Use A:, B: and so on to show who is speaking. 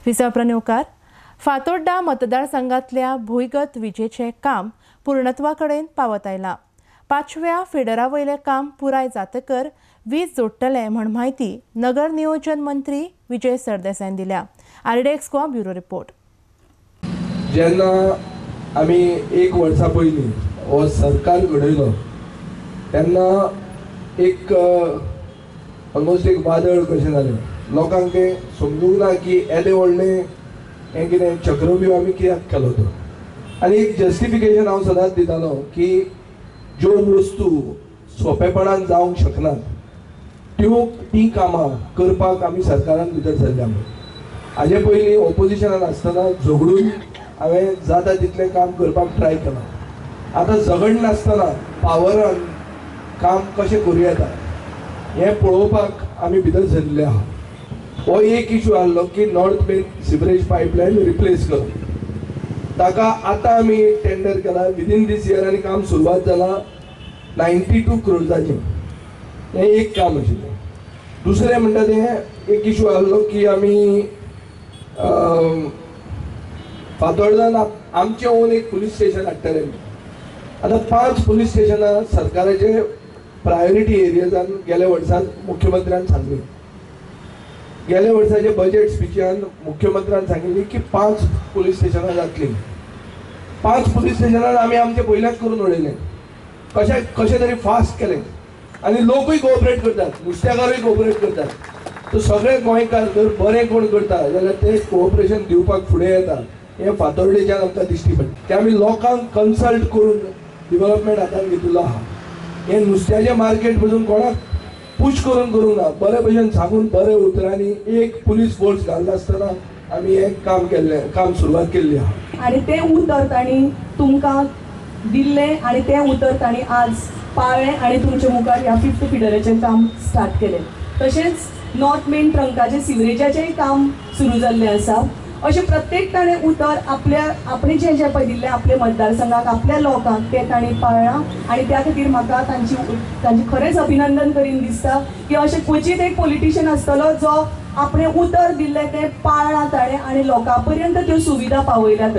A: विसप्रन्योकार फातोड्डा मतदारसंघातल्या भुईगत विजेचे काम पूर्णत्वाकडेन पावत आयला। 5व्या फिडरा वयले काम पुराय जातकर वीज जोडटले म्हण माहिती नगर नियोजन मंत्री विजय सरदेसाईन दिल्या। RDX Goa bureau report.
B: जेन्ना आमी एक वर्सा पयलीं हो सरकार घडयलो तेन्ना एक ऑलमोस्ट एक वादळ कशें जालें। लोकांक तें समजूंक ना की येदे व्हडले हें कितें चक्रव्यूह आमी कित्याक केलो तो। आनी एक जस्टिफिकेशन हांव सदांच दितालो की ज्यो वस्तू सोंपेपणान जावंक शकनात ती कामां करपाक आमी सरकारान भितर सरल्या। हाजे पयलीं ऑपोजिशनान आसतना झगडून हांवें जाता तितलें काम करपाक ट्राय केलां। आतां झगड नासतना पावरान काम कशें करूं येता हें पळोवपाक आमी भितर सरले आहा। हो एक इशू आसलो की north main sewerage pipeline replace करप। ताका आतां आमी टेंडर केला विदीन दीस इयर आनी काम सुरवात जाला 92 क्रोर्साचें। हें एक काम आशिल्लें। दुसरें म्हणटा तें एक इशू आसलो की आमी फातोर्डान आमचें ओन एक पुलीस स्टेशन हाडटले। आतां 5 पुलीस स्टेशनां सरकाराचे प्रायोरिटी एरियाजान गेल्या वर्सान मुख्यमंत्र्यान सांगली। गेल्या वर्साचे बजेट स्पिचान मुख्यमंत्र्यान सांगिल्ली की 5 पुलीस स्टेशनां जातली। 5 पुलीस स्टेशनां आमी आमचे पयल्याच करून उडयले। कशें तरी फास्ट केलें आनी लोकूय कोऑपरेट करतात, नुस्तेकारूय कोऑपरेट करतात। तो सगळे गोंयकार जर बरें कोण करता जाल्यार ते कोऑपरेशन दिवपाक फुडें येता। हें फातोर्डेच्यान आमकां दिश्टी पडटा। ते आमी लोकांक कन्सल्ट करून डेव्हलपमेंट हातान घेतिल्लो आहा। हें नुस्त्याचें मार्केट पसून कोणाक पुश करून करूंक ना, बरे भशेन सांगून बरे उतरांनी एक पुलीस फोर्स घालनासतना आमी हें काम सुरवात केल्ली आहा।
C: आनी तें उतर तांणी तुमकां दिल्लें आनी तें उतर तांणी आज पाळ्ळें आनी तुमचे मुखार ह्या 5th फिडराचें काम स्टार्ट केलें। तशेंच नॉर्थ मेन ट्रंकाचें सिवरेजाचेंय काम सुरू जाल्लें आसा। अशें प्रत्येक ताणें उतर आपणें जें पळय दिल्लें आपल्या मतदारसंघाक आपल्या लोकांक तें ताणें पाळ्ळां आनी त्या खातीर म्हाका तांची खरेंच अभिनंदन करीन दिसता की अशें क्वचित एक पॉलिटिशियन आसतलो जो आपणें उतर दिल्लें तें पाळ्ळां ताणें आनी लोकां पर्यंत त्यो सुविधा पावयल्यात।